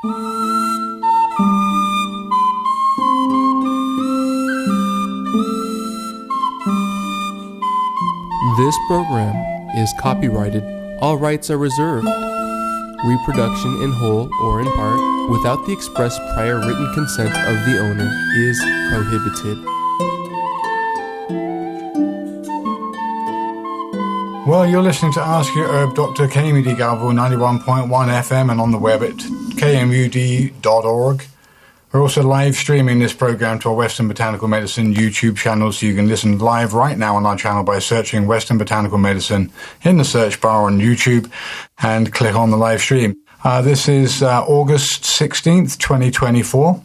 This program is copyrighted. All rights are reserved. Reproduction in whole or in part, without the express prior written consent of the owner, is prohibited. Well, you're listening to Ask Your Herb Doctor, KMUD Galville 91.1 FM and on the web at kmud.org. We're also live streaming this program to our Western Botanical Medicine YouTube channel, so you can listen live right now on our channel by searching Western Botanical Medicine in the search bar on YouTube and click on the live stream. This is August 16th, 2024.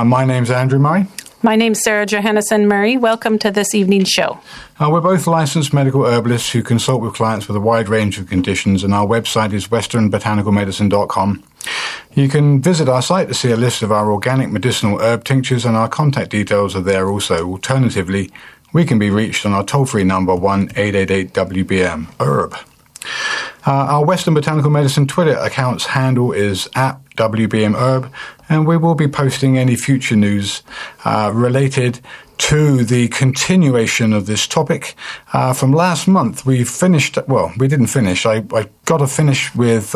My name's Andrew Murray. My name's Sarah Johannesson Murray. Welcome to this evening's show. We're both licensed medical herbalists who consult with clients with a wide range of conditions, and our website is westernbotanicalmedicine.com. You can visit our site to see a list of our organic medicinal herb tinctures, and our contact details are there also. Alternatively, we can be reached on our toll-free number 1-888-WBM-HERB. Our Western Botanical Medicine Twitter account's handle is @WBMHerb, and we will be posting any future news related to the continuation of this topic. From last month, we finished, well, we didn't finish. I got to finish with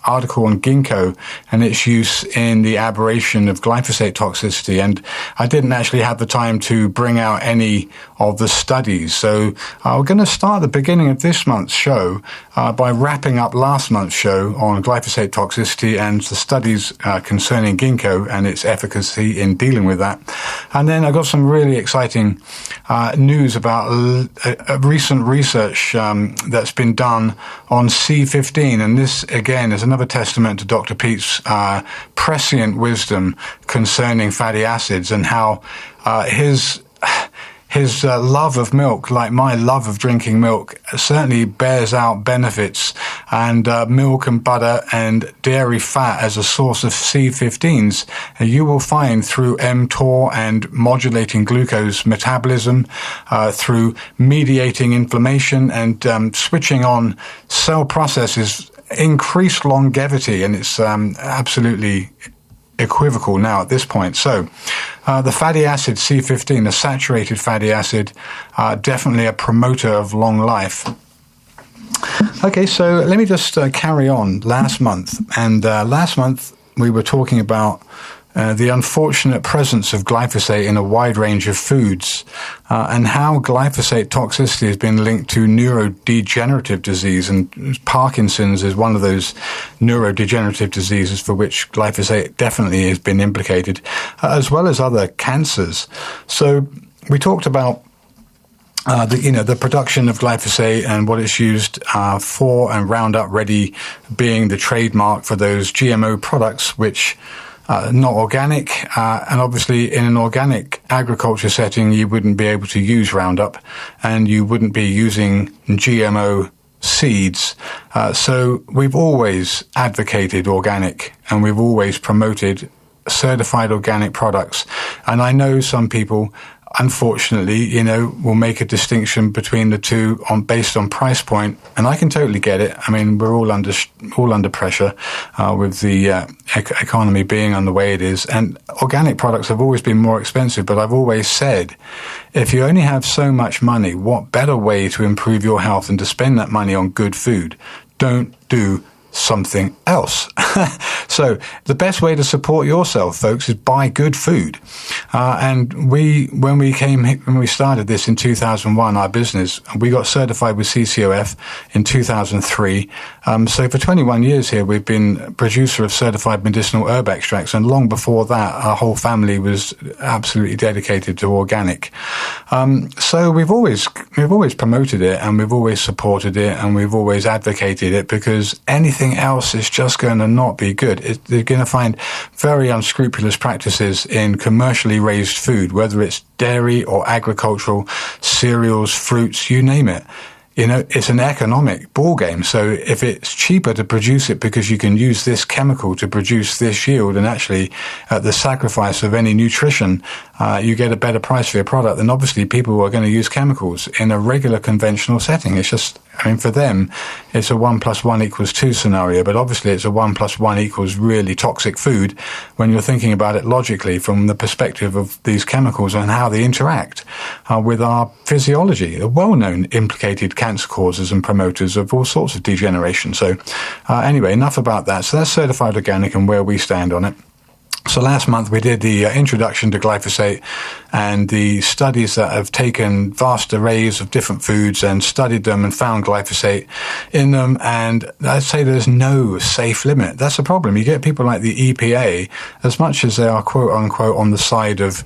article on ginkgo and its use in the aberration of glyphosate toxicity, and I didn't actually have the time to bring out any of the studies. So we're going to start the beginning of this month's show by wrapping up last month's show on glyphosate toxicity and the studies concerning ginkgo and its efficacy in dealing with that. And then I got some really exciting news about recent research that's been done on C15, and this again is another testament to Dr. Pete's prescient wisdom concerning fatty acids, and how his love of milk, like my love of drinking milk, certainly bears out benefits, and milk and butter and dairy fat as a source of C15s, you will find through mTOR and modulating glucose metabolism, through mediating inflammation and switching on cell processes, increased longevity, and it's absolutely equivocal now at this point. So the fatty acid C15, the saturated fatty acid, definitely a promoter of long life. Okay, so let me just carry on last month. And last month we were talking about the unfortunate presence of glyphosate in a wide range of foods, and how glyphosate toxicity has been linked to neurodegenerative disease, and Parkinson's is one of those neurodegenerative diseases for which glyphosate definitely has been implicated, as well as other cancers. So we talked about the production of glyphosate and what it's used for, and Roundup Ready being the trademark for those GMO products, which not organic, and obviously in an organic agriculture setting you wouldn't be able to use Roundup, and you wouldn't be using GMO seeds. So we've always advocated organic, and we've always promoted certified organic products. And I know some people, unfortunately, will make a distinction between the two based on price point, and I can totally get it. I mean, we're all under pressure with the economy being on the way it is, and organic products have always been more expensive. But I've always said, if you only have so much money, what better way to improve your health than to spend that money on good food? Don't do something else. So the best way to support yourself, folks, is buy good food. And when we started this in 2001, our business, we got certified with CCOF in 2003. So for 21 years here, we've been a producer of certified medicinal herb extracts. And long before that, our whole family was absolutely dedicated to organic. So we've always promoted it, and we've always supported it, and we've always advocated it, because anything else is just going to not be good. They're going to find very unscrupulous practices in commercially raised food, whether it's dairy or agricultural, cereals, fruits, you name it. It's an economic ball game. So if it's cheaper to produce it because you can use this chemical to produce this yield, and actually at the sacrifice of any nutrition, you get a better price for your product, then obviously people are going to use chemicals in a regular conventional setting. It's just I mean, for them, it's a 1 + 1 = 2 scenario, but obviously it's a 1 + 1 = really toxic food when you're thinking about it logically from the perspective of these chemicals and how they interact with our physiology. They're well-known implicated cancer causers and promoters of all sorts of degeneration. So anyway, enough about that. So that's certified organic and where we stand on it. So last month we did the introduction to glyphosate and the studies that have taken vast arrays of different foods and studied them and found glyphosate in them. And I'd say there's no safe limit. That's the problem. You get people like the EPA, as much as they are quote unquote on the side of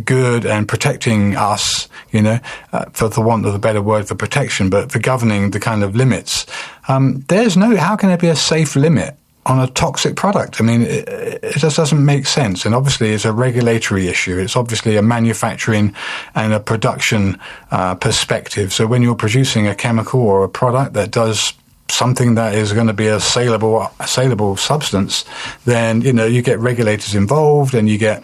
good and protecting us, for the want of a better word for protection, but for governing the kind of limits. How can there be a safe limit on a toxic product? I mean, it just doesn't make sense. And obviously it's a regulatory issue. It's obviously a manufacturing and a production perspective. So when you're producing a chemical or a product that does something that is going to be a saleable substance, then, you get regulators involved and you get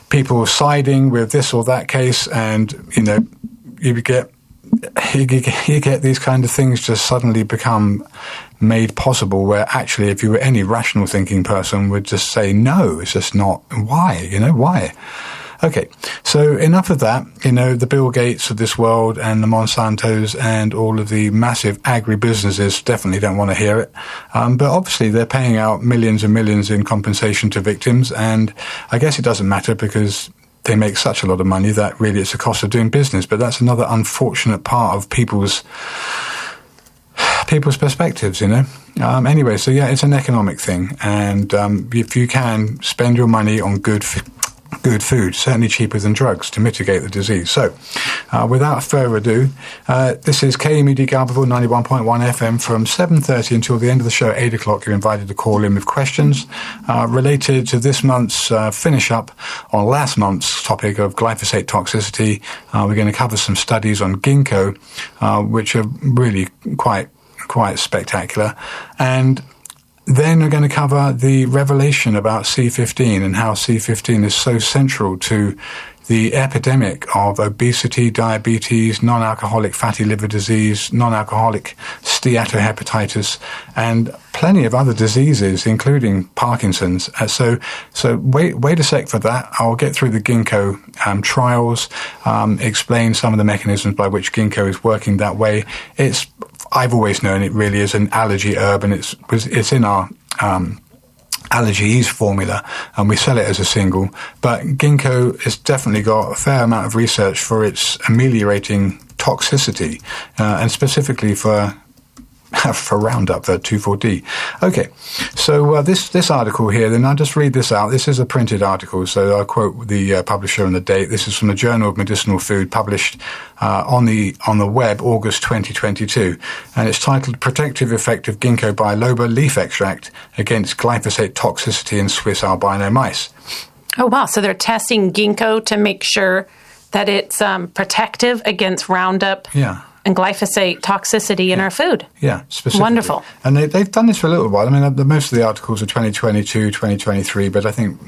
people siding with this or that case. And, you get these kind of things just suddenly become made possible, where actually if you were any rational thinking person would just say, no, it's just not. Why? Why? Okay, so enough of that. The Bill Gates of this world and the Monsantos and all of the massive agri-businesses definitely don't want to hear it. But obviously they're paying out millions and millions in compensation to victims, and I guess it doesn't matter because they make such a lot of money that really it's the cost of doing business. But that's another unfortunate part of people's perspectives, Anyway, so yeah, it's an economic thing. And if you can spend your money on good food, certainly cheaper than drugs to mitigate the disease. So without further ado, this is KMUD Garberville 91.1 FM from 7:30 until the end of the show at 8 o'clock. You're invited to call in with questions related to this month's finish up on last month's topic of glyphosate toxicity. We're going to cover some studies on ginkgo, which are really quite spectacular. And then we're going to cover the revelation about C15 and how C15 is so central to the epidemic of obesity, diabetes, non-alcoholic fatty liver disease, non-alcoholic steatohepatitis, and plenty of other diseases, including Parkinson's. So wait a sec for that. I'll get through the ginkgo trials, explain some of the mechanisms by which ginkgo is working that way. I've always known it really is an allergy herb, and it's in our allergy ease formula, and we sell it as a single. But ginkgo has definitely got a fair amount of research for its ameliorating toxicity, and specifically for Roundup, the 2,4-D. Okay, so this article here, then I'll just read this out. This is a printed article, so I'll quote the publisher and the date. This is from the Journal of Medicinal Food, published on the web, August 2022, and it's titled "Protective Effect of Ginkgo biloba Leaf Extract Against Glyphosate Toxicity in Swiss Albino Mice." Oh, wow. So they're testing ginkgo to make sure that it's protective against Roundup. Yeah. And glyphosate toxicity in our food. Yeah, specifically. Wonderful. And they've done this for a little while. I mean, most of the articles are 2022, 2023, but I think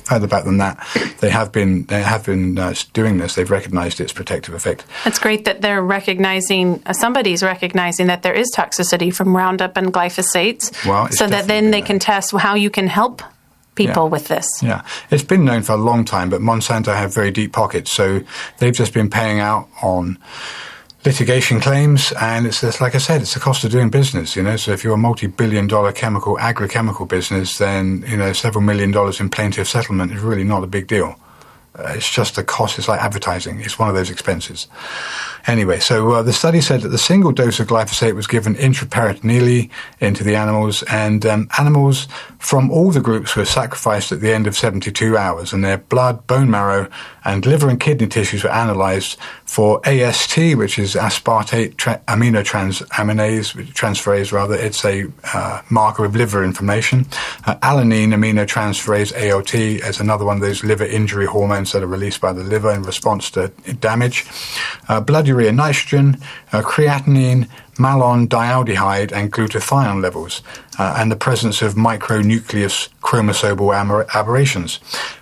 further back than that, they have been doing this. They've recognized its protective effect. It's great that they're recognizing, somebody's recognizing that there is toxicity from Roundup and glyphosates, so that then they can test how you can help people with this. Yeah, it's been known for a long time, but Monsanto have very deep pockets, so they've just been paying out on litigation claims, and it's just, like I said, it's the cost of doing business, So if you're a multi-billion-dollar agrochemical business, then, several $1 million in plaintiff settlement is really not a big deal. It's just a cost. It's like advertising. It's one of those expenses. Anyway, so the study said that the single dose of glyphosate was given intraperitoneally into the animals, and animals from all the groups were sacrificed at the end of 72 hours, and their blood, bone marrow, and liver and kidney tissues were analyzed for AST, which is aspartate transferase rather. It's a marker of liver inflammation. Alanine aminotransferase, ALT, is another one of those liver injury hormones. hormones that are released by the liver in response to damage, blood urea nitrogen, creatinine, malondialdehyde, and glutathione levels, and the presence of micronucleus chromosomal aberrations.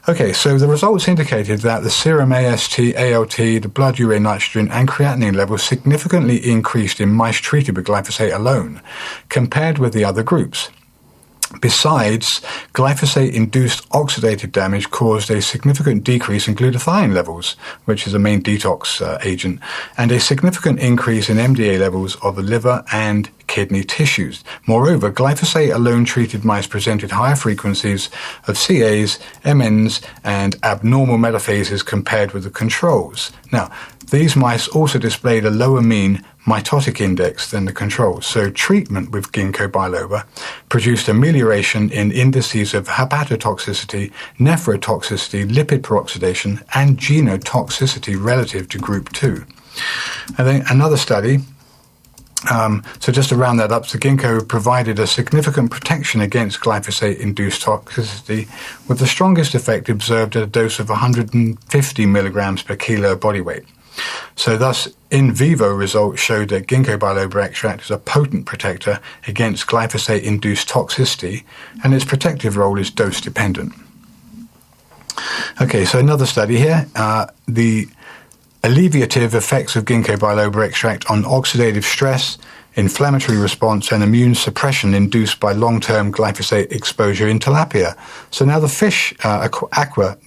Okay, so the results indicated that the serum AST, ALT, the blood urea nitrogen, and creatinine levels significantly increased in mice treated with glyphosate alone, compared with the other groups. Besides, glyphosate-induced oxidative damage caused a significant decrease in glutathione levels, which is a main detox agent, and a significant increase in MDA levels of the liver and kidney tissues. Moreover, glyphosate alone treated mice presented higher frequencies of CAs, MNs, and abnormal metaphases compared with the controls. Now, these mice also displayed a lower mean mitotic index than the controls. So treatment with ginkgo biloba produced amelioration in indices of hepatotoxicity, nephrotoxicity, lipid peroxidation, and genotoxicity relative to group 2. And then another study, so just to round that up, so ginkgo provided a significant protection against glyphosate-induced toxicity, with the strongest effect observed at a dose of 150 milligrams per kilo body weight. So thus, in vivo results showed that ginkgo biloba extract is a potent protector against glyphosate-induced toxicity, and its protective role is dose-dependent. Okay, so another study here, the alleviative effects of ginkgo biloba extract on oxidative stress, inflammatory response, and immune suppression induced by long-term glyphosate exposure in tilapia. So now the fish, aquatic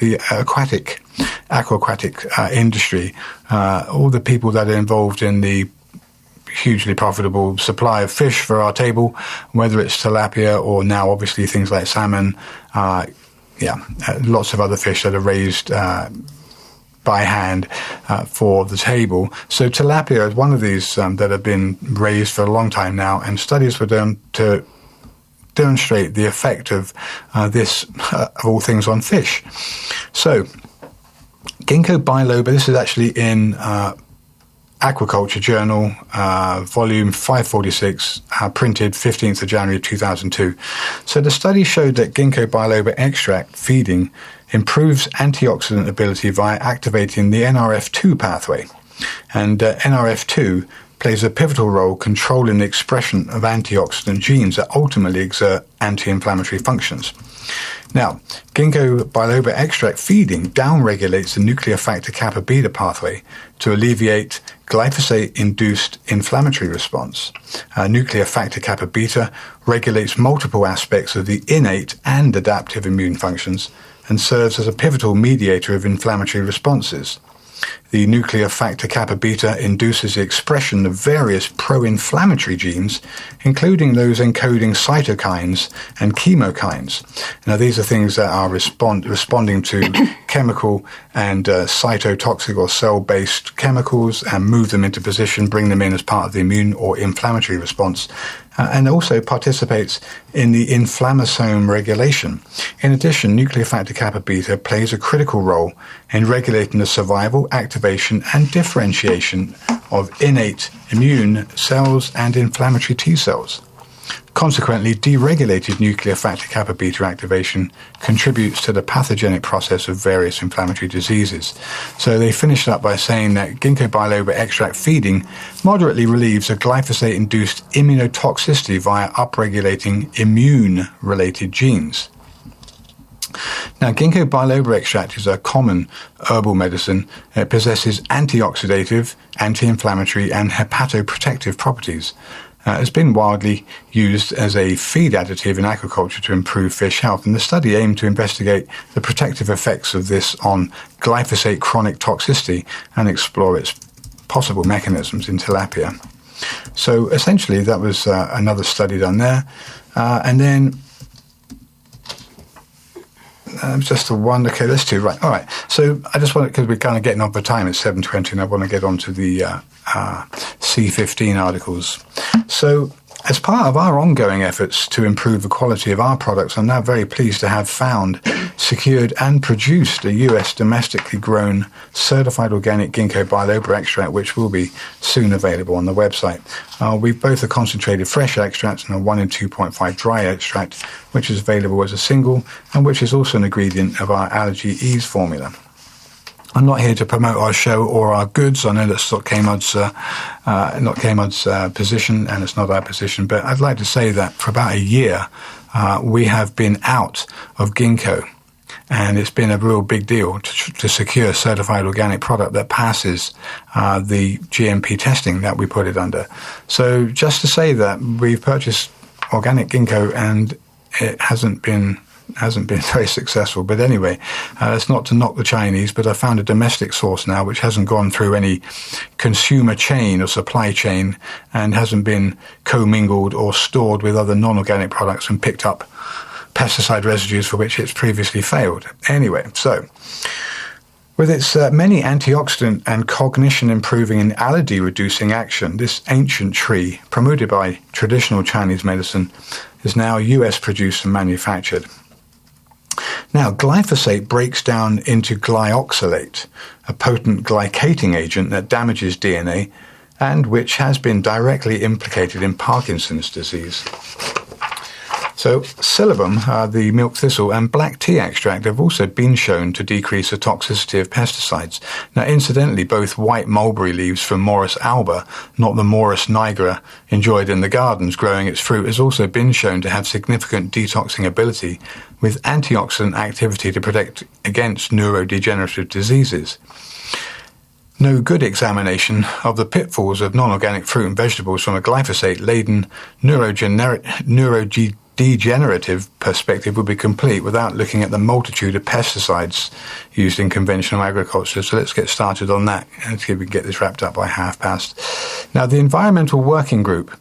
industry, all the people that are involved in the hugely profitable supply of fish for our table, whether it's tilapia or now obviously things like salmon, lots of other fish that are raised by hand for the table. So tilapia is one of these that have been raised for a long time now, and studies were done to demonstrate the effect of this, of all things, on fish. So ginkgo biloba, this is actually in Aquaculture Journal, volume 546, printed 15th of January 2002. So the study showed that ginkgo biloba extract feeding improves antioxidant ability via activating the NRF2 pathway. And NRF2 plays a pivotal role controlling the expression of antioxidant genes that ultimately exert anti-inflammatory functions. Now, ginkgo biloba extract feeding downregulates the nuclear factor kappa beta pathway to alleviate glyphosate-induced inflammatory response. Nuclear factor kappa beta regulates multiple aspects of the innate and adaptive immune functions and serves as a pivotal mediator of inflammatory responses. The nuclear factor kappa beta induces the expression of various pro-inflammatory genes, including those encoding cytokines and chemokines. Now, these are things that are responding to chemical and cytotoxic or cell-based chemicals and move them into position, bring them in as part of the immune or inflammatory response, and also participates in the inflammasome regulation. In addition, nuclear factor kappa beta plays a critical role in regulating the survival, activation, and differentiation of innate immune cells and inflammatory T cells. Consequently, deregulated nuclear factor kappa beta activation contributes to the pathogenic process of various inflammatory diseases. So they finished up by saying that ginkgo biloba extract feeding moderately relieves a glyphosate-induced immunotoxicity via upregulating immune-related genes. Now, ginkgo biloba extract is a common herbal medicine. It possesses antioxidative, anti-inflammatory, and hepatoprotective properties. It's been widely used as a feed additive in aquaculture to improve fish health, and the study aimed to investigate the protective effects of this on glyphosate chronic toxicity and explore its possible mechanisms in tilapia. So essentially, that was another study done there. And then just the one. Okay, let's do right. All right. So I just want, because we're kind of getting on for time, it's 7:20, and I want to get on to the C15 articles. So as part of our ongoing efforts to improve the quality of our products, I'm now very pleased to have found, secured, and produced a US domestically grown certified organic ginkgo biloba extract, which will be soon available on the website. We've both a concentrated fresh extract and a 1 in 2.5 dry extract, which is available as a single and which is also an ingredient of our Allergy Ease formula. I'm not here to promote our show or our goods. I know that's not Kmud's position, and it's not our position. But I'd like to say that for about a year, we have been out of ginkgo. And it's been a real big deal to secure a certified organic product that passes the GMP testing that we put it under. So just to say that we've purchased organic ginkgo and it hasn't been very successful. But anyway, it's not to knock the Chinese, but I found a domestic source now which hasn't gone through any consumer chain or supply chain and hasn't been commingled or stored with other non-organic products and picked up pesticide residues for which it's previously failed. Anyway, so with its many antioxidant and cognition-improving and allergy-reducing action, this ancient tree, promoted by traditional Chinese medicine, is now US-produced and manufactured. Now, glyphosate breaks down into glyoxylate, a potent glycating agent that damages DNA and which has been directly implicated in Parkinson's disease. So Silybum, the milk thistle, and black tea extract have also been shown to decrease the toxicity of pesticides. Now, incidentally, both white mulberry leaves from Morus alba, not the Morus nigra enjoyed in the gardens growing its fruit, has also been shown to have significant detoxing ability with antioxidant activity to protect against neurodegenerative diseases. No good examination of the pitfalls of non-organic fruit and vegetables from a glyphosate-laden neurodegenerative perspective would be complete without looking at the multitude of pesticides used in conventional agriculture. So let's get started on that. Let's see if we can get this wrapped up by past. Now, the Environmental Working Group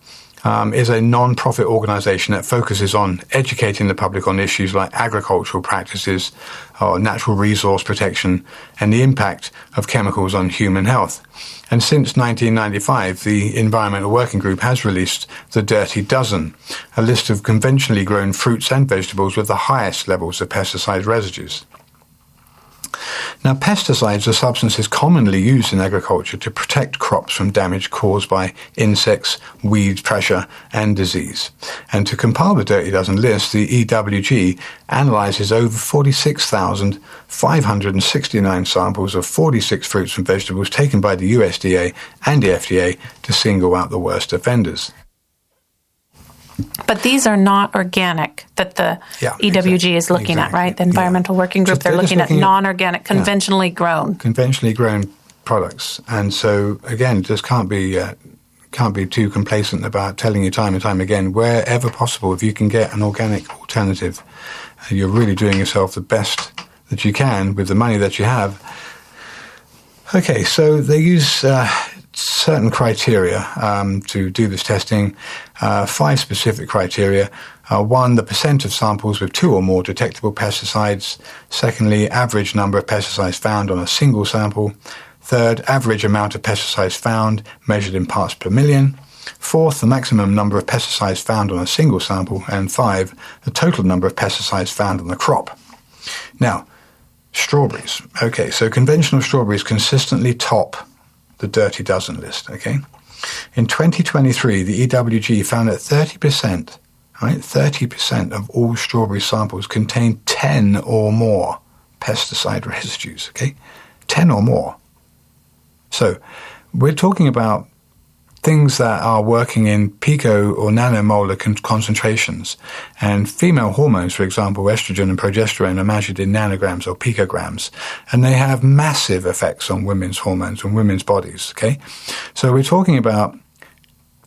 is a non-profit organization that focuses on educating the public on issues like agricultural practices or natural resource protection and the impact of chemicals on human health. And since 1995, the Environmental Working Group has released the Dirty Dozen, a list of conventionally grown fruits and vegetables with the highest levels of pesticide residues. Now, pesticides are substances commonly used in agriculture to protect crops from damage caused by insects, weeds, pressure, and disease. And to compile the Dirty Dozen list, the EWG analyzes over 46,569 samples of 46 fruits and vegetables taken by the USDA and the FDA to single out the worst offenders. But these are not organic that the EWG is looking at, right? The Environmental Working Group, they're looking at non-organic, conventionally grown. Conventionally grown products. And so, again, just can't be too complacent about telling you time and time again, wherever possible, if you can get an organic alternative, you're really doing yourself the best that you can with the money that you have. Okay, so they use certain criteria to do this testing, 5 specific criteria. 1, the percent of samples with 2 or more detectable pesticides. Secondly, average number of pesticides found on a single sample. 3rd, average amount of pesticides found measured in parts per million. 4th, the maximum number of pesticides found on a single sample. And 5, the total number of pesticides found on the crop. Now, strawberries. Okay, so conventional strawberries consistently top the Dirty Dozen list, okay? In 2023, the EWG found that 30%, right, 30% of all strawberry samples contain 10 or more pesticide residues, okay? 10 or more. So we're talking about things that are working in pico or nanomolar concentrations. And female hormones, for example, estrogen and progesterone, are measured in nanograms or picograms. And they have massive effects on women's hormones and women's bodies, okay? So we're talking about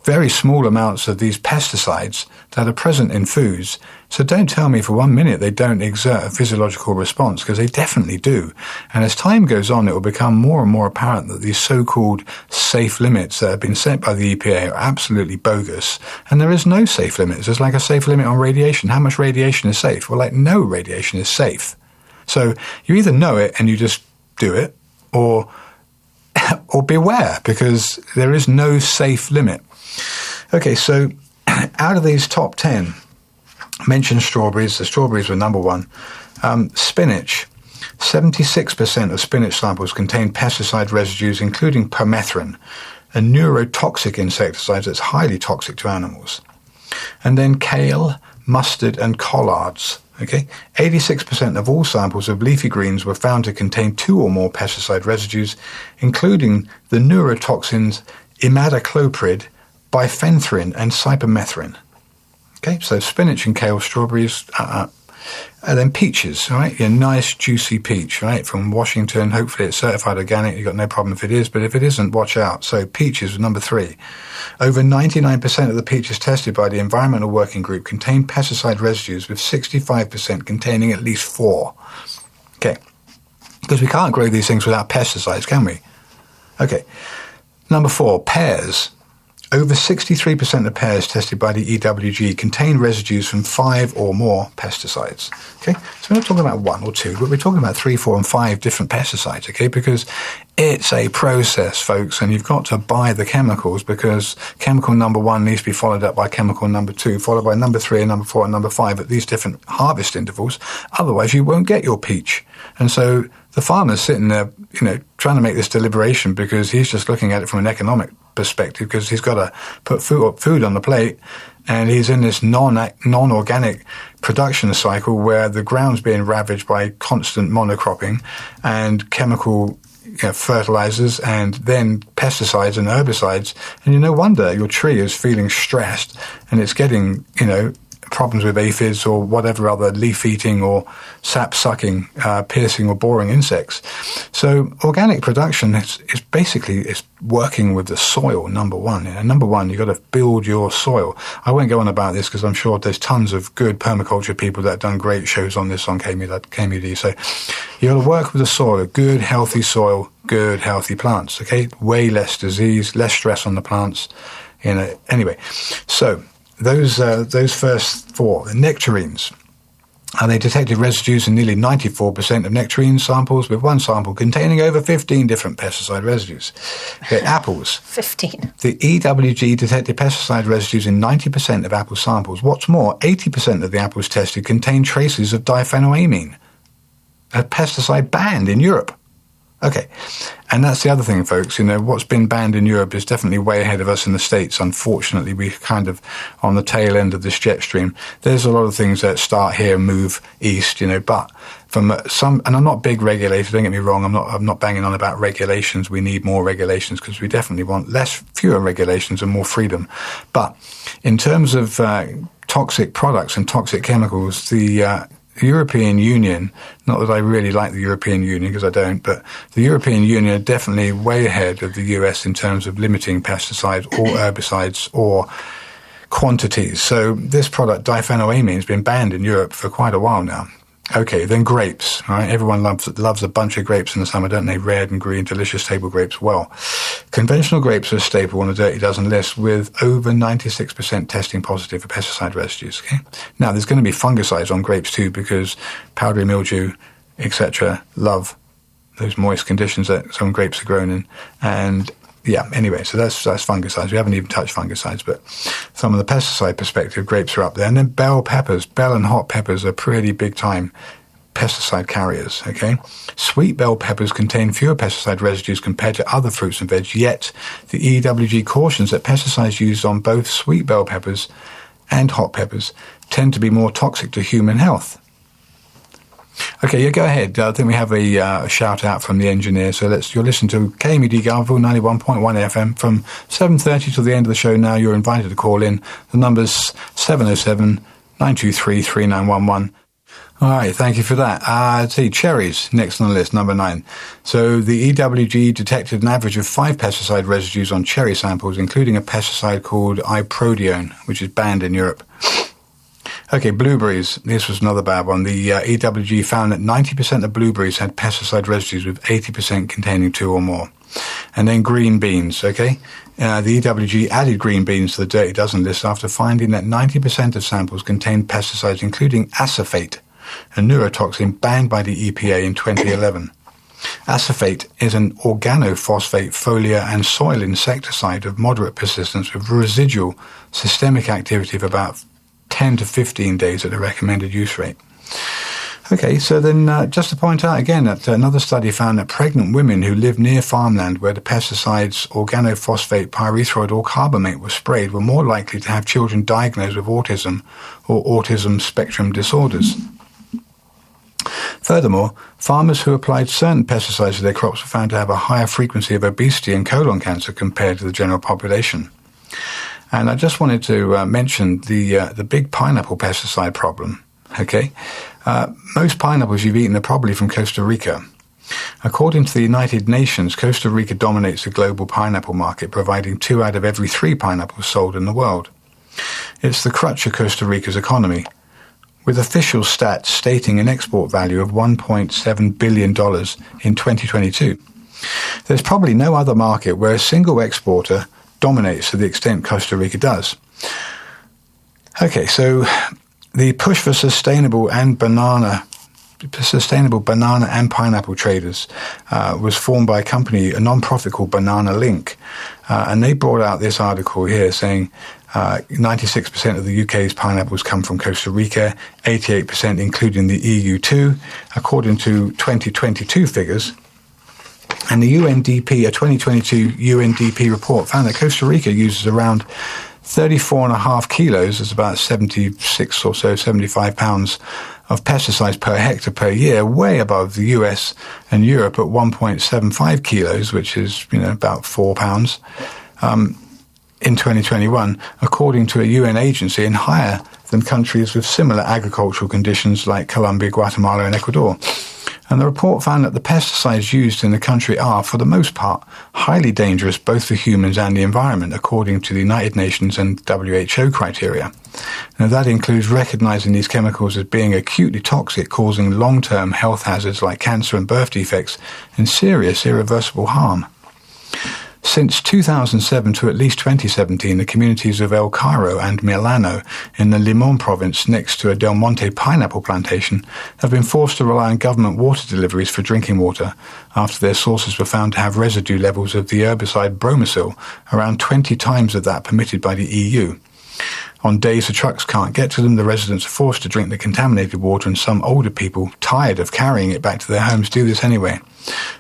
very small amounts of these pesticides that are present in foods. So don't tell me for 1 minute they don't exert a physiological response, because they definitely do. And as time goes on, it will become more and more apparent that these so-called safe limits that have been set by the EPA are absolutely bogus. And there is no safe limits. There's like a safe limit on radiation. How much radiation is safe? Well, like no radiation is safe. So you either know it and you just do it, or beware, because there is no safe limit. Okay, so out of these top 10, mentioned strawberries. The strawberries were number 1. Spinach. 76% of spinach samples contain pesticide residues, including permethrin, a neurotoxic insecticide that's highly toxic to animals. And then kale, mustard, and collards. Okay, 86% of all samples of leafy greens were found to contain 2 or more pesticide residues, including the neurotoxins imidacloprid, bifenthrin, and cypermethrin. Okay, so spinach and kale, strawberries, and then peaches, right? A nice juicy peach, right? From Washington. Hopefully it's certified organic. You've got no problem if it is, but if it isn't, watch out. So peaches, number 3. Over 99% of the peaches tested by the Environmental Working Group contain pesticide residues, with 65% containing at least 4. Okay, because we can't grow these things without pesticides, can we? Okay, number 4, pears. Over 63% of pears tested by the EWG contain residues from 5 or more pesticides. Okay, so we're not talking about 1 or 2, but we're talking about 3, 4, and 5 different pesticides. Okay, because it's a process, folks, and you've got to buy the chemicals, because chemical number 1 needs to be followed up by chemical number 2, followed by number 3 and number 4 and number 5 at these different harvest intervals. Otherwise, you won't get your peach. And so the farmer's sitting there, trying to make this deliberation, because he's just looking at it from an economic perspective, because he's got to put food on the plate, and he's in this non-organic production cycle where the ground's being ravaged by constant monocropping and chemical fertilizers and then pesticides and herbicides, and no wonder your tree is feeling stressed and it's getting problems with aphids or whatever other leaf-eating or sap-sucking, piercing or boring insects. So organic production is basically working with the soil, number 1. And number 1, you've got to build your soil. I won't go on about this because I'm sure there's tons of good permaculture people that have done great shows on this on KMUD. So you've got to work with the soil, a good, healthy soil, good, healthy plants, okay? Way less disease, less stress on the plants, Anyway, so those first 4, the nectarines. They detected residues in nearly 94% of nectarine samples, with one sample containing over 15 different pesticide residues. Okay, apples. 15. The EWG detected pesticide residues in 90% of apple samples. What's more, 80% of the apples tested contained traces of diphenylamine, a pesticide banned in Europe. Okay, and that's the other thing, folks. What's been banned in Europe is definitely way ahead of us in the States. Unfortunately, we're kind of on the tail end of this jet stream. There's a lot of things that start here and move east, but from some, and I'm not big regulator, don't get me wrong, I'm not banging on about regulations. We need more regulations because we definitely want fewer regulations and more freedom. But in terms of toxic products and toxic chemicals, the European Union, not that I really like the European Union because I don't, but the European Union are definitely way ahead of the US in terms of limiting pesticides or herbicides or quantities. So this product, diphenylamine, has been banned in Europe for quite a while now. Okay, then grapes, right? Everyone loves a bunch of grapes in the summer, don't they? Red and green, delicious table grapes. Well, conventional grapes are a staple on the Dirty Dozen list, with over 96% testing positive for pesticide residues, okay? Now, there's going to be fungicides on grapes too, because powdery mildew, etc., love those moist conditions that some grapes are grown in. And anyway, so that's fungicides. We haven't even touched fungicides, but from the pesticide perspective, grapes are up there. And then bell and hot peppers are pretty big time pesticide carriers, okay? Sweet bell peppers contain fewer pesticide residues compared to other fruits and veg, yet the EWG cautions that pesticides used on both sweet bell peppers and hot peppers tend to be more toxic to human health. Okay, go ahead. I think we have a shout out from the engineer. So you'll listen to KMUD Garville 91.1 FM from 7:30 till the end of the show. Now you're invited to call in. The number's 707-923-3911. All right, thank you for that. Let's see, cherries, next on the list, number 9. So the EWG detected an average of 5 pesticide residues on cherry samples, including a pesticide called iprodione, which is banned in Europe. Okay, blueberries. This was another bad one. The EWG found that 90% of blueberries had pesticide residues, with 80% containing 2 or more. And then green beans, okay? The EWG added green beans to the Dirty Dozen list after finding that 90% of samples contained pesticides, including acephate, a neurotoxin banned by the EPA in 2011. Acephate is an organophosphate foliar and soil insecticide of moderate persistence with residual systemic activity of about 10 to 15 days at the recommended use rate. Okay, so then just to point out again that another study found that pregnant women who live near farmland where the pesticides organophosphate, pyrethroid or carbamate were sprayed were more likely to have children diagnosed with autism or autism spectrum disorders. Furthermore, farmers who applied certain pesticides to their crops were found to have a higher frequency of obesity and colon cancer compared to the general population. And I just wanted to mention the big pineapple pesticide problem. Okay, most pineapples you've eaten are probably from Costa Rica. According to the United Nations, Costa Rica dominates the global pineapple market, providing 2 out of every 3 pineapples sold in the world. It's the crutch of Costa Rica's economy, with official stats stating an export value of $1.7 billion in 2022. There's probably no other market where a single exporter dominates to the extent Costa Rica does. Okay, so the push for sustainable banana and pineapple traders was formed by a non-profit called Banana Link. And they brought out this article here saying 96% of the UK's pineapples come from Costa Rica, 88% including the EU too, according to 2022 figures. And the UNDP, a 2022 UNDP report found that Costa Rica uses around 34.5 kilos, that's about 76 or so, 75 pounds of pesticides per hectare per year, way above the US and Europe at 1.75 kilos, which is, about 4 pounds. In 2021, according to a UN agency, and higher than countries with similar agricultural conditions like Colombia, Guatemala, and Ecuador. And the report found that the pesticides used in the country are, for the most part, highly dangerous both for humans and the environment, according to the United Nations and WHO criteria. Now, that includes recognizing these chemicals as being acutely toxic, causing long-term health hazards like cancer and birth defects, and serious irreversible harm. Since 2007 to at least 2017, the communities of El Cairo and Milano in the Limon province next to a Del Monte pineapple plantation have been forced to rely on government water deliveries for drinking water after their sources were found to have residue levels of the herbicide bromacil, around 20 times of that permitted by the EU. On days the trucks can't get to them, the residents are forced to drink the contaminated water, and some older people, tired of carrying it back to their homes, do this anyway.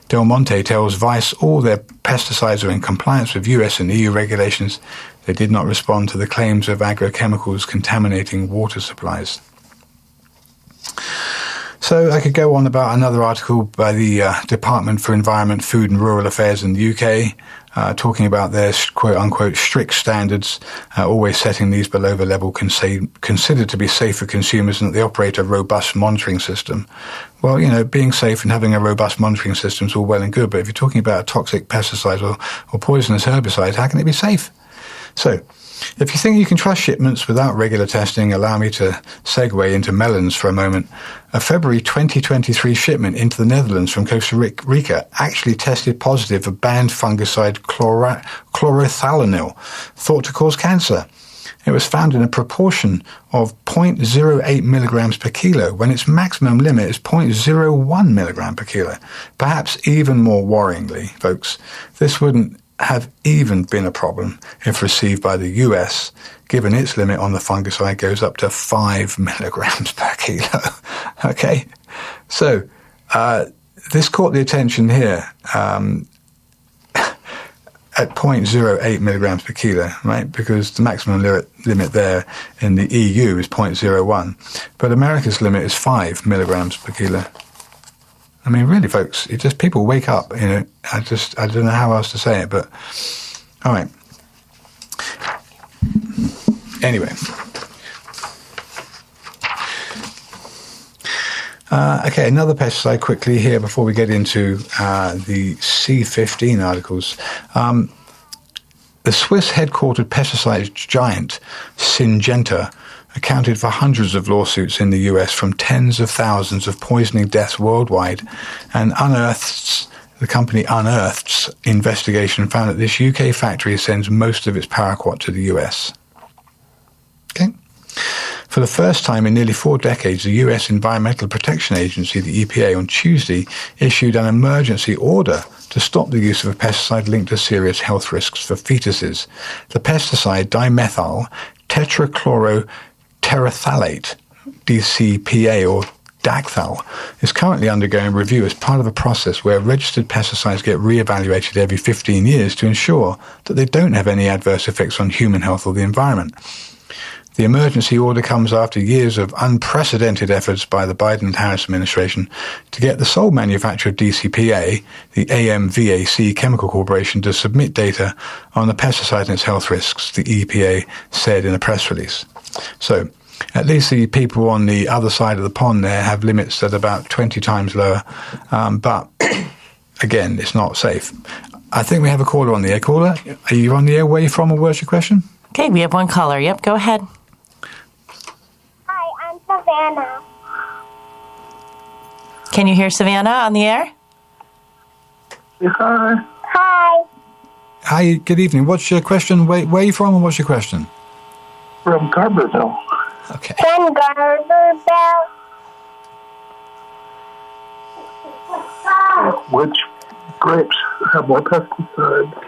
Del Monte tells Vice all their pesticides are in compliance with US and EU regulations. They did not respond to the claims of agrochemicals contaminating water supplies. So I could go on about another article by the Department for Environment, Food and Rural Affairs in the UK, talking about their quote-unquote strict standards, always setting these below the level considered to be safe for consumers, and that they operate a robust monitoring system. Well, being safe and having a robust monitoring system is all well and good, but if you're talking about toxic pesticides or poisonous herbicides, how can it be safe? So, if you think you can trust shipments without regular testing, allow me to segue into melons for a moment. A February 2023 shipment into the Netherlands from Costa Rica actually tested positive for banned fungicide chlorothalonil, thought to cause cancer. It was found in a proportion of 0.08 milligrams per kilo, when its maximum limit is 0.01 milligram per kilo. Perhaps even more worryingly, folks, this wouldn't have even been a problem if received by the US, given its limit on the fungicide goes up to 5 milligrams per kilo. Okay, so this caught the attention here at 0.08 milligrams per kilo, right? Because the maximum limit there in the EU is 0.01, but America's limit is 5 milligrams per kilo. I mean, really, folks, it just, people wake up, I don't know how else to say it, but, all right. Anyway. Okay, another pesticide quickly here before we get into the C15 articles. The Swiss headquartered pesticide giant Syngenta accounted for hundreds of lawsuits in the US from tens of thousands of poisoning deaths worldwide, and the company Unearthed's investigation found that this UK factory sends most of its paraquat to the US. Okay. For the first time in nearly 4 decades, the US Environmental Protection Agency, the EPA, on Tuesday issued an emergency order to stop the use of a pesticide linked to serious health risks for fetuses. The pesticide dimethyl tetrachloroterephthalate, DCPA, or Dacthal, is currently undergoing review as part of a process where registered pesticides get re-evaluated every 15 years to ensure that they don't have any adverse effects on human health or the environment. The emergency order comes after years of unprecedented efforts by the Biden and Harris administration to get the sole manufacturer of DCPA, the AMVAC Chemical Corporation, to submit data on the pesticide and its health risks, the EPA said in a press release. So, at least the people on the other side of the pond there have limits that are about 20 times lower. But, again, it's not safe. I think we have a caller on the air. Caller, are you on the air? Where are you from, or what's your question? Okay, we have one caller. Yep, go ahead. Hi, I'm Savannah. Can you hear Savannah on the air? Hi. Hi. Hi, good evening. What's your question? Where are you from, and what's your question? From Garberville. Okay. From Garberville. Which grapes have more pesticides?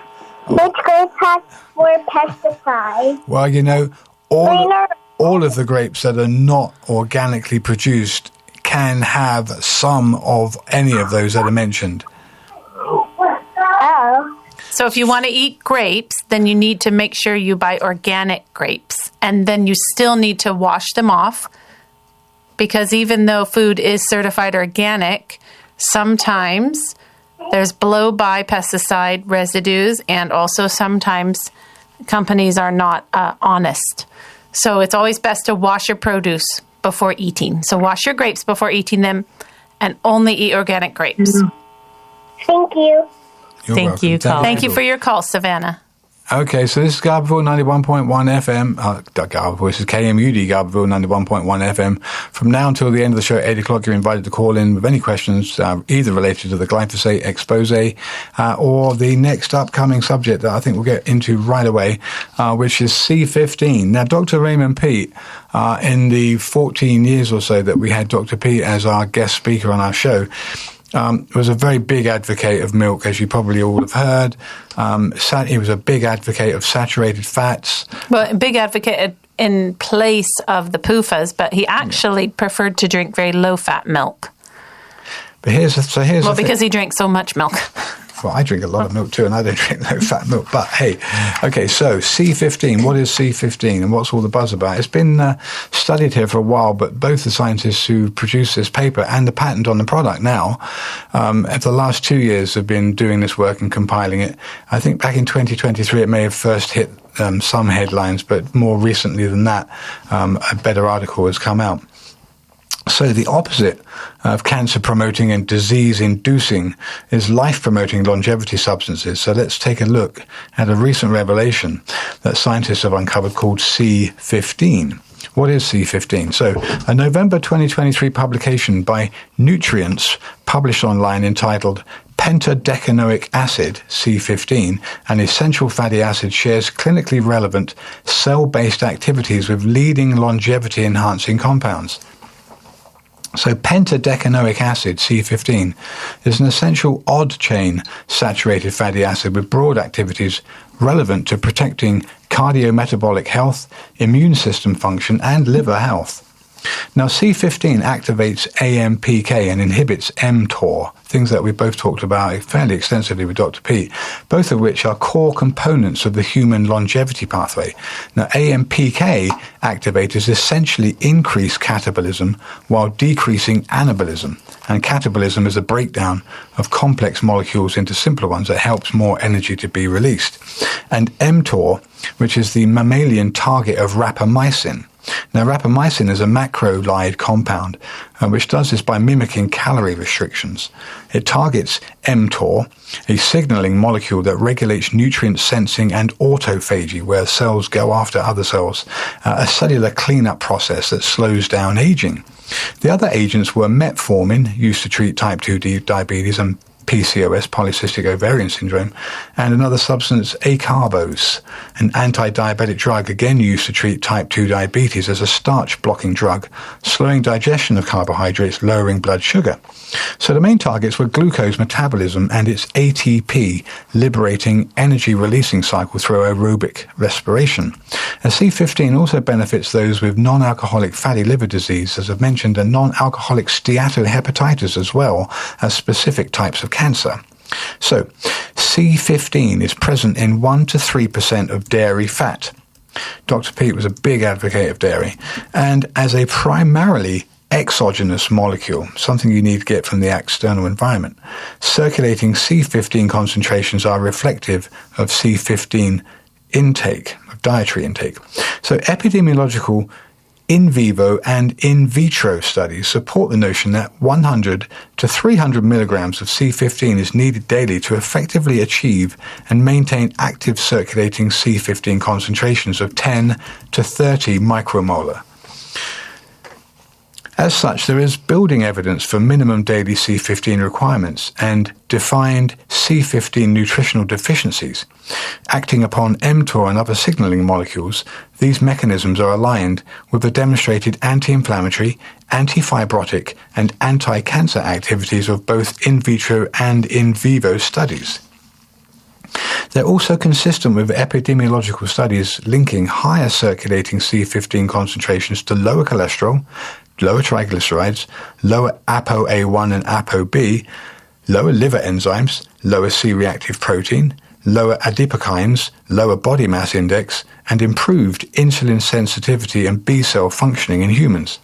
Which grapes have more pesticides? Well, you know, all of the grapes that are not organically produced can have some of any of those that are mentioned. Oh. So if you want to eat grapes, then you need to make sure you buy organic grapes. And then you still need to wash them off, because even though food is certified organic, sometimes there's blow-by pesticide residues, and also sometimes companies are not honest. So it's always best to wash your produce before eating. So wash your grapes before eating them, and only eat organic grapes. Thank you. You're Thank welcome. you, caller. Thank you for your call, Savannah. Okay, so this is Garberville 91.1 FM. Garberville, this is KMUD Garberville 91.1 FM. From now until the end of the show at 8 o'clock, you're invited to call in with any questions, either related to the glyphosate expose or the next upcoming subject that I think we'll get into right away, which is C15. Now, Dr. Raymond Pete, in the 14 years or so that we had Dr. Pete as our guest speaker on our show, was a very big advocate of milk, as you probably all have heard. He was a big advocate of saturated fats. Well, a big advocate in place of the PUFAs, but he actually preferred to drink very low-fat milk. But here's well, because he drank so much milk. Well, I drink a lot of milk too, and I don't drink low-fat milk. But hey, okay, so C15, what is C15 and what's all the buzz about? It's been studied here for a while, but both the scientists who produced this paper and the patent on the product now, for the last 2 years have been doing this work and compiling it. I think back in 2023 it may have first hit some headlines, but more recently than that, a better article has come out. So the opposite of cancer-promoting and disease-inducing is life-promoting longevity substances. So let's take a look at a recent revelation that scientists have uncovered called C15. What is C15? So a November 2023 publication by Nutrients, published online, entitled Pentadecanoic acid, C15, an essential fatty acid, shares clinically relevant cell-based activities with leading longevity-enhancing compounds. So pentadecanoic acid, C15, is an essential odd-chain saturated fatty acid with broad activities relevant to protecting cardiometabolic health, immune system function, and liver health. Now, C15 activates AMPK and inhibits mTOR, things that we both talked about fairly extensively with Dr. Pete, both of which are core components of the human longevity pathway. Now, AMPK activators essentially increase catabolism while decreasing anabolism. And catabolism is a breakdown of complex molecules into simpler ones that helps more energy to be released. And mTOR, which is the mammalian target of rapamycin. Now, rapamycin is a macrolide compound, which does this by mimicking calorie restrictions. It targets mTOR, a signaling molecule that regulates nutrient sensing and autophagy, where cells go after other cells, a cellular cleanup process that slows down aging. The other agents were metformin, used to treat type 2 diabetes, and PCOS, polycystic ovarian syndrome, and another substance, acarbose, an anti-diabetic drug again used to treat type 2 diabetes as a starch-blocking drug, slowing digestion of carbohydrates, lowering blood sugar. So the main targets were glucose metabolism and its ATP, liberating energy-releasing cycle through aerobic respiration. C15 also benefits those with non-alcoholic fatty liver disease, as I've mentioned, and non-alcoholic steatohepatitis, as well as specific types of cancer. So, C15 is present in 1 to 3% of dairy fat. Dr. Pete was a big advocate of dairy, and as a primarily exogenous molecule, something you need to get from the external environment, circulating C15 concentrations are reflective of C15 intake, of dietary intake. So epidemiological in vivo and in vitro studies support the notion that 100 to 300 milligrams of C15 is needed daily to effectively achieve and maintain active circulating C15 concentrations of 10 to 30 micromolar. As such, there is building evidence for minimum daily C15 requirements and defined C15 nutritional deficiencies. Acting upon mTOR and other signaling molecules, these mechanisms are aligned with the demonstrated anti-inflammatory, anti-fibrotic, and anti-cancer activities of both in vitro and in vivo studies. They're also consistent with epidemiological studies linking higher circulating C15 concentrations to lower cholesterol, lower triglycerides, lower ApoA1 and ApoB, lower liver enzymes, lower C-reactive protein, lower adipokines, lower body mass index, and improved insulin sensitivity and B-cell functioning in humans.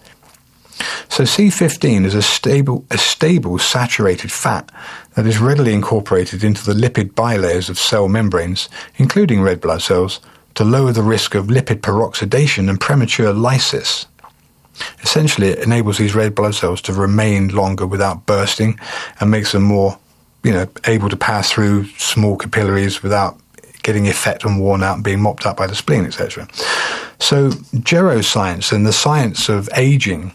So C15 is a stable saturated fat that is readily incorporated into the lipid bilayers of cell membranes, including red blood cells, to lower the risk of lipid peroxidation and premature lysis. Essentially, it enables these red blood cells to remain longer without bursting and makes them more, able to pass through small capillaries without getting effete and worn out and being mopped up by the spleen, etc. So, geroscience and the science of aging.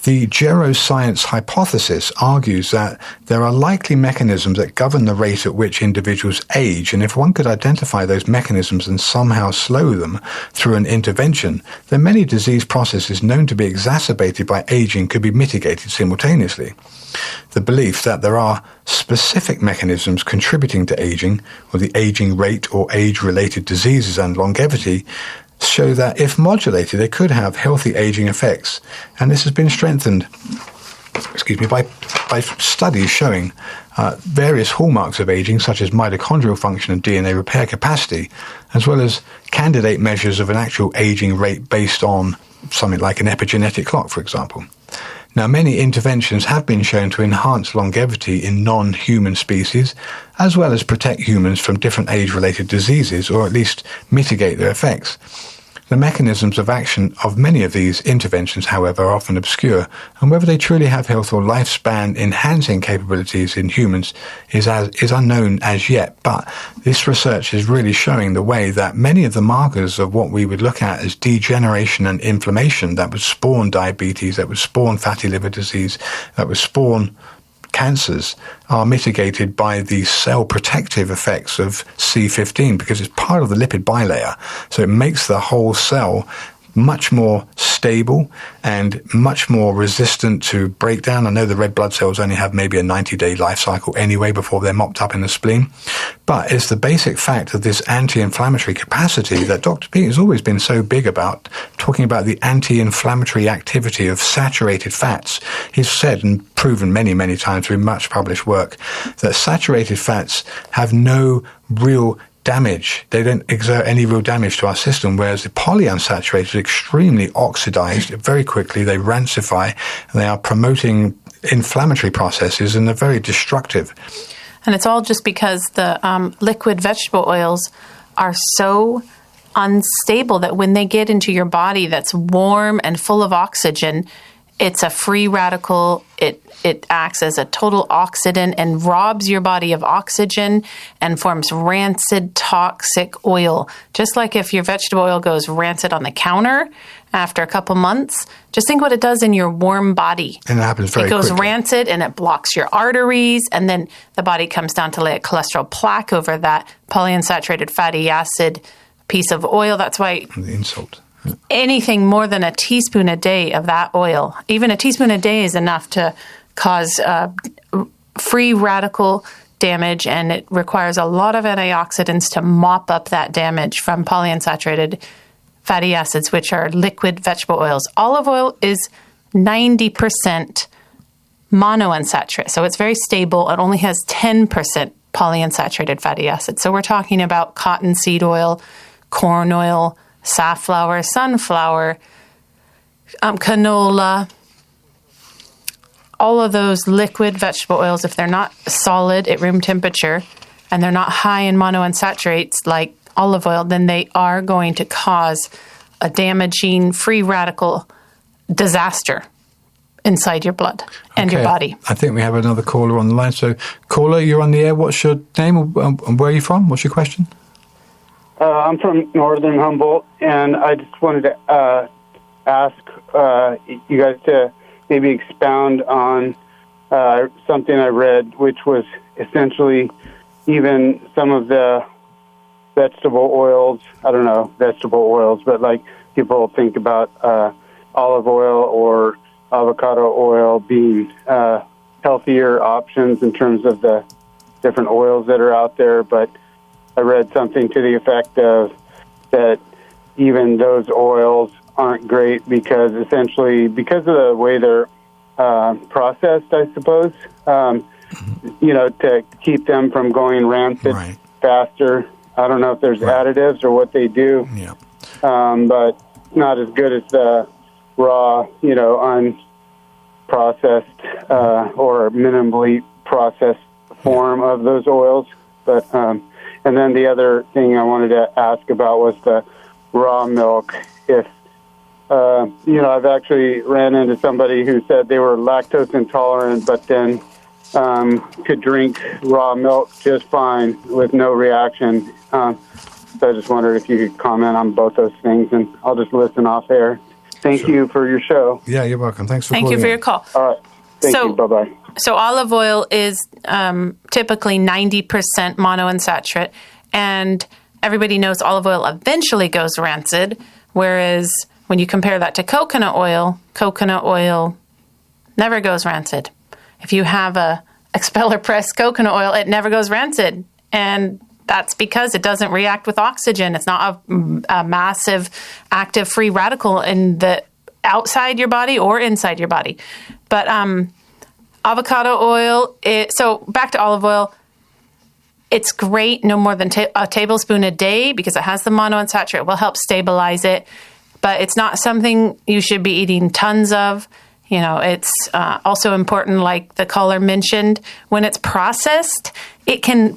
The geroscience hypothesis argues that there are likely mechanisms that govern the rate at which individuals age, and if one could identify those mechanisms and somehow slow them through an intervention, then many disease processes known to be exacerbated by aging could be mitigated simultaneously. The belief that there are specific mechanisms contributing to aging, or the aging rate or age-related diseases and longevity, show that if modulated, they could have healthy aging effects. And this has been strengthened by studies showing various hallmarks of aging, such as mitochondrial function and DNA repair capacity, as well as candidate measures of an actual aging rate based on something like an epigenetic clock, for example. Now, many interventions have been shown to enhance longevity in non-human species, as well as protect humans from different age-related diseases, or at least mitigate their effects. The mechanisms of action of many of these interventions, however, are often obscure, and whether they truly have health or lifespan-enhancing capabilities in humans is unknown as yet. But this research is really showing the way that many of the markers of what we would look at as degeneration and inflammation that would spawn diabetes, that would spawn fatty liver disease, that would spawn cancers are mitigated by the cell protective effects of C15 because it's part of the lipid bilayer. So it makes the whole cell much more stable and much more resistant to breakdown. I know the red blood cells only have maybe a 90-day life cycle anyway before they're mopped up in the spleen. But it's the basic fact of this anti-inflammatory capacity that Dr. Pete has always been so big about, talking about the anti-inflammatory activity of saturated fats. He's said and proven many, many times through much published work that saturated fats have no real damage. They don't exert any real damage to our system, whereas the polyunsaturated are extremely oxidized very quickly. They rancify, and they are promoting inflammatory processes, and they're very destructive. And it's all just because the liquid vegetable oils are so unstable that when they get into your body that's warm and full of oxygen, it's a free radical. It acts as a total oxidant and robs your body of oxygen and forms rancid, toxic oil. Just like if your vegetable oil goes rancid on the counter after a couple months, just think what it does in your warm body. And it happens very quickly. It goes rancid and it blocks your arteries, and then the body comes down to lay a cholesterol plaque over that polyunsaturated fatty acid piece of oil. That's why The insult. anything more than a teaspoon a day of that oil, even a teaspoon a day, is enough to cause free radical damage, and it requires a lot of antioxidants to mop up that damage from polyunsaturated fatty acids, which are liquid vegetable oils. Olive oil is 90% monounsaturated, so it's very stable. It only has 10% polyunsaturated fatty acids. So we're talking about cottonseed oil, corn oil, safflower, sunflower, canola, all of those liquid vegetable oils, if they're not solid at room temperature and they're not high in monounsaturates like olive oil, then they are going to cause a damaging free radical disaster inside your blood and your body. I think we have another caller on the line. So, caller, you're on the air. What's your name and where are you from? What's your question? I'm from Northern Humboldt, and I just wanted to ask you guys to maybe expound on something I read, which was essentially even some of the vegetable oils, I don't know, vegetable oils, but like people think about olive oil or avocado oil being healthier options in terms of the different oils that are out there, but I read something to the effect of that even those oils aren't great because essentially because of the way they're processed, I suppose, to keep them from going rancid faster. I don't know if there's additives or what they do, but not as good as the raw, unprocessed or minimally processed form of those oils. But and then the other thing I wanted to ask about was the raw milk. If I've actually ran into somebody who said they were lactose intolerant, but then could drink raw milk just fine with no reaction. So I just wondered if you could comment on both those things, and I'll just listen off air. Thank you for your show. Yeah, you're welcome. Thanks for calling. Thank you for your call. All right. Thank you. Bye-bye. So olive oil is typically 90% monounsaturated, and everybody knows olive oil eventually goes rancid, whereas when you compare that to coconut oil never goes rancid. If you have a expeller press coconut oil, it never goes rancid, and that's because it doesn't react with oxygen. It's not a massive active free radical in the outside your body or inside your body. But avocado oil, so back to olive oil, it's great, no more than a tablespoon a day because it has the monounsaturated. It will help stabilize it, but it's not something you should be eating tons of. It's also important, like the caller mentioned, when it's processed, they can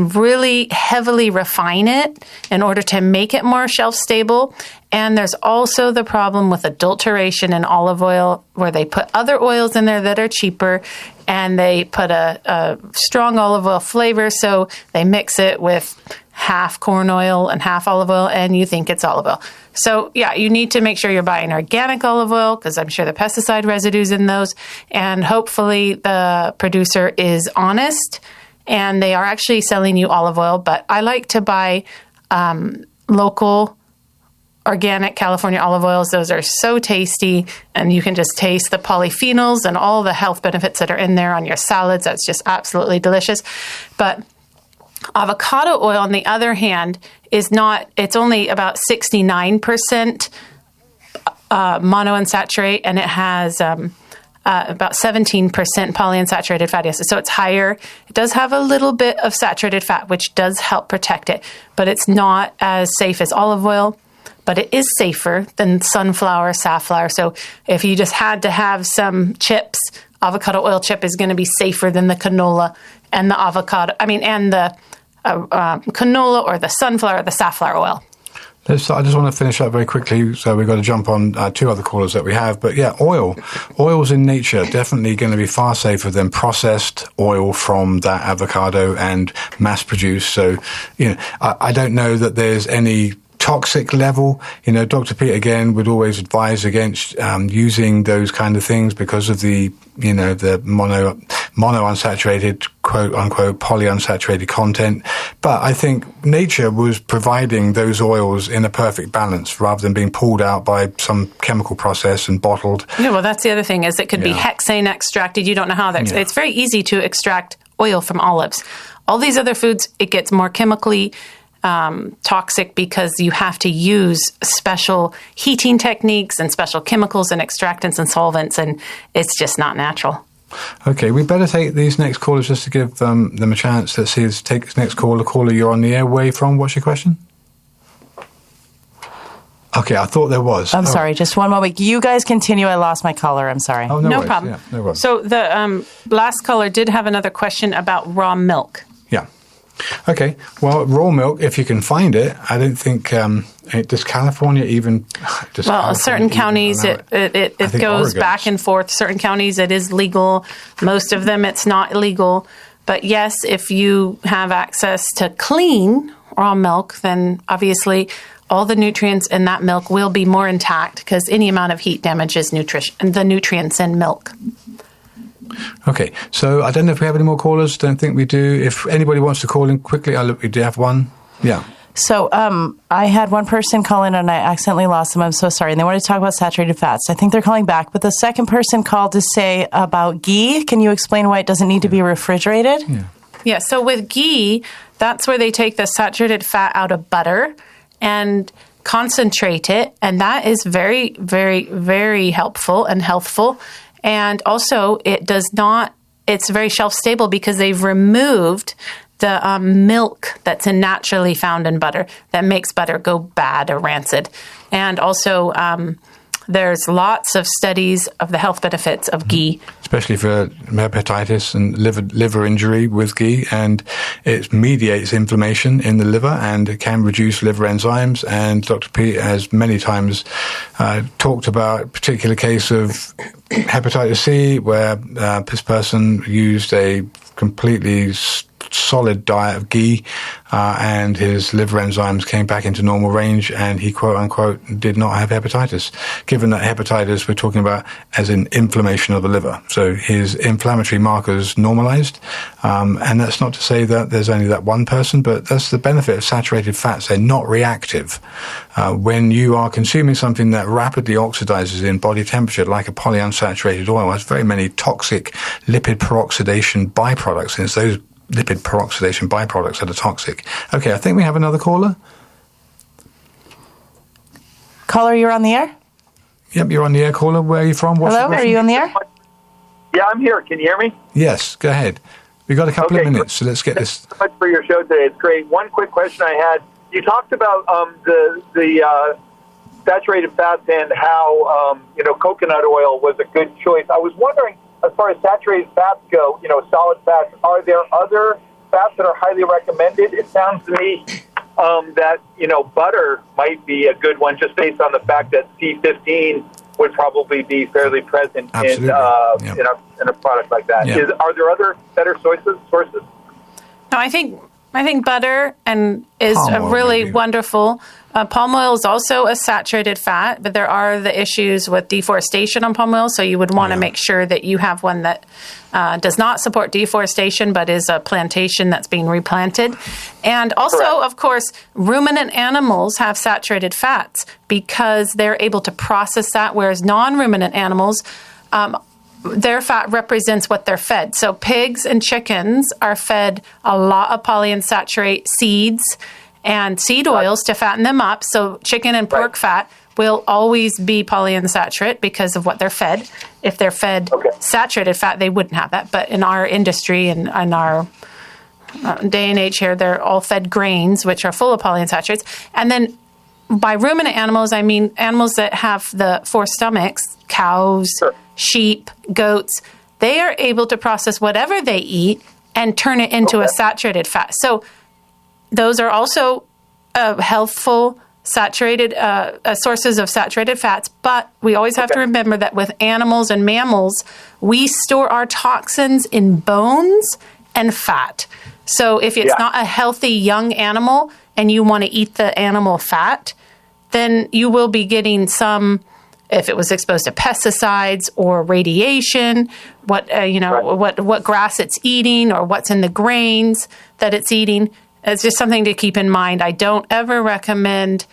really heavily refine it in order to make it more shelf stable. And there's also the problem with adulteration in olive oil, where they put other oils in there that are cheaper, and they put a strong olive oil flavor, so they mix it with half corn oil and half olive oil, and you think it's olive oil. So, you need to make sure you're buying organic olive oil because I'm sure the pesticide residues in those, and hopefully the producer is honest and they are actually selling you olive oil. But I like to buy local organic California olive oils. Those are so tasty, and you can just taste the polyphenols and all the health benefits that are in there on your salads. That's just absolutely delicious. But avocado oil, on the other hand, it's only about 69% monounsaturated, and it has about 17% polyunsaturated fatty acids. So it's higher. It does have a little bit of saturated fat, which does help protect it, but it's not as safe as olive oil. But it is safer than sunflower, safflower. So if you just had to have some chips, avocado oil chip is going to be safer than the canola and the and the canola or the sunflower or the safflower oil. I just want to finish up very quickly, so we've got to jump on two other callers that we have. But oils in nature definitely going to be far safer than processed oil from that avocado and mass-produced. So, I don't know that there's any toxic level. Dr. Pete again would always advise against using those kind of things because of the monounsaturated, quote unquote, polyunsaturated content. But I think nature was providing those oils in a perfect balance rather than being pulled out by some chemical process and bottled. Yeah, well, that's the other thing is it could be hexane extracted. You don't know how that's. It's very easy to extract oil from olives. All these other foods, it gets more chemically toxic because you have to use special heating techniques and special chemicals and extractants and solvents, and it's just not natural. Okay, we better take these next callers just to give them a chance. Let's see, take this next caller. Caller, you're on the air. Where are you from? What's your question? Okay, I thought there was. I'm sorry, just one moment. You guys continue. I lost my caller. I'm sorry. Oh, No worries. problem. Yeah, no problem. So the last caller did have another question about raw milk. Yeah. Okay. Well, raw milk, if you can find it, I don't think does California even. Certain counties it goes Oregon back and forth. Certain counties it is legal. Most of them it's not legal. But yes, if you have access to clean raw milk, then obviously all the nutrients in that milk will be more intact because any amount of heat damages the nutrients in milk. Okay, so I don't know if we have any more callers. Don't think we do. If anybody wants to call in quickly, we do have one. Yeah. So I had one person call in and I accidentally lost them. I'm so sorry. And they wanted to talk about saturated fats. I think they're calling back. But the second person called to say about ghee. Can you explain why it doesn't need to be refrigerated? Yeah, so with ghee, that's where they take the saturated fat out of butter and concentrate it. And that is very, very, very helpful and healthful. And also, it's very shelf stable because they've removed the milk that's naturally found in butter that makes butter go bad or rancid. And also, there's lots of studies of the health benefits of ghee. Especially for hepatitis and liver injury with ghee, and it mediates inflammation in the liver and it can reduce liver enzymes. And Dr. Pete has many times talked about a particular case of hepatitis C where this person used a completely solid diet of ghee and his liver enzymes came back into normal range and he quote unquote did not have hepatitis, given that hepatitis we're talking about as an inflammation of the liver. So his inflammatory markers normalized, and that's not to say that there's only that one person, but that's the benefit of saturated fats. They're not reactive. When you are consuming something that rapidly oxidizes in body temperature like a polyunsaturated oil, has very many toxic lipid peroxidation byproducts, and it's those lipid peroxidation byproducts that are toxic. Okay, I think we have another caller. Caller, you're on the air? Yep, you're on the air, caller. Where are you from? What's Hello, the are question? you on the air? Yeah, I'm here. Can you hear me? Yes, go ahead. We've got a couple of minutes, so let's get this. Thanks so much for your show today. It's great. One quick question I had. You talked about the saturated fats and how coconut oil was a good choice. I was wondering, as far as saturated fats go, solid fats, are there other fats that are highly recommended? It sounds to me that, butter might be a good one just based on the fact that C15 would probably be fairly present in a product like that. Yeah. Are there other better sources? No, I think butter is Palm oil, really maybe. wonderful. Palm oil is also a saturated fat, but there are the issues with deforestation on palm oil, so you would want to make sure that you have one that does not support deforestation, but is a plantation that's being replanted. And also, of course, ruminant animals have saturated fats because they're able to process that, whereas non-ruminant animals, their fat represents what they're fed. So pigs and chickens are fed a lot of polyunsaturated seeds and seed oils to fatten them up. So chicken and pork fat will always be polyunsaturated because of what they're fed. If they're fed saturated fat, they wouldn't have that. But in our industry and in our day and age here, they're all fed grains, which are full of polyunsaturates. And then by ruminant animals, I mean animals that have the four stomachs, cows, sheep, goats. They are able to process whatever they eat and turn it into a saturated fat. So those are also healthful saturated sources of saturated fats, but we always have to remember that with animals and mammals, we store our toxins in bones and fat. So if it's not a healthy young animal and you want to eat the animal fat, then you will be getting some, if it was exposed to pesticides or radiation, what grass it's eating or what's in the grains that it's eating. It's just something to keep in mind. I don't ever recommend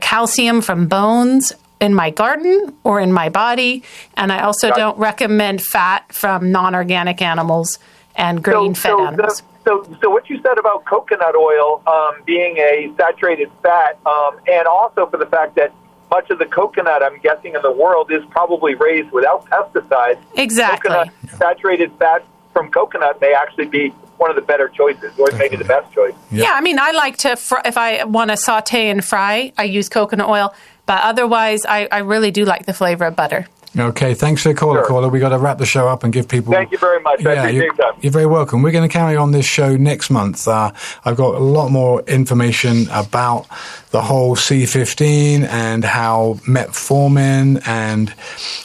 calcium from bones in my garden or in my body. And I also don't recommend fat from non-organic animals and grain-fed animals. So what you said about coconut oil being a saturated fat, and also for the fact that much of the coconut, I'm guessing, in the world is probably raised without pesticides. Exactly. Coconut, saturated fat from coconut may actually be one of the better choices, or maybe the best choice. Yeah, I mean, I like to, if I want to saute and fry, I use coconut oil. But otherwise, I really do like the flavor of butter. Okay, thanks for the call, Sure. caller. We got to wrap the show up and give people. Thank you very much. I appreciate you're, that. you're very welcome. We're going to carry on this show next month. I've got a lot more information about the whole C15 and how metformin and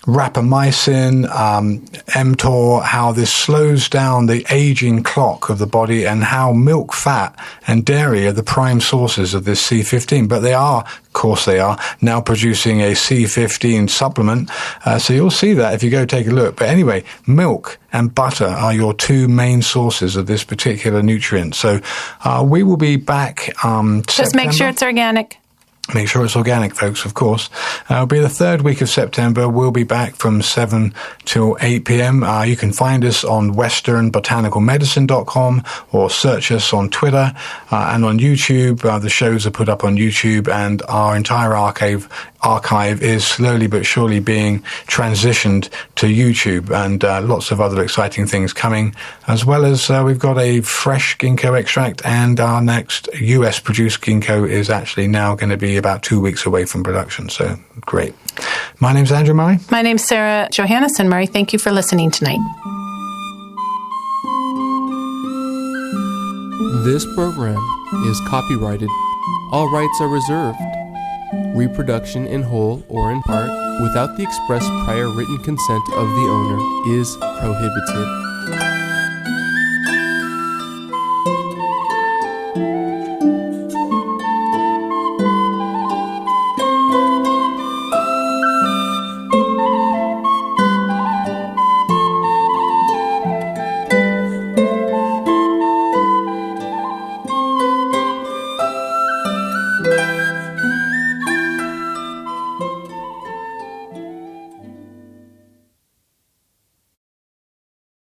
rapamycin, mTOR, how this slows down the aging clock of the body, and how milk, fat, and dairy are the prime sources of this C15. But they are, of course, they are now producing a C15 supplement. So you'll see that if you go take a look. But anyway, milk and butter are your two main sources of this particular nutrient. So we will be back Just make sure it's organic. Make sure it's organic, folks, of course. It'll be the third week of September. We'll be back from 7 till 8 p.m. You can find us on westernbotanicalmedicine.com or search us on Twitter and on YouTube. The shows are put up on YouTube, and our entire archive is slowly but surely being transitioned to YouTube, and lots of other exciting things coming, as well as we've got a fresh ginkgo extract, and our next US produced ginkgo is actually now going to be about 2 weeks away from production. So great. My name's Andrew Murray. My name's Sarah Johannesson Murray. Thank you for listening tonight. This program is copyrighted. All rights are reserved. Reproduction in whole or in part without the express prior written consent of the owner is prohibited.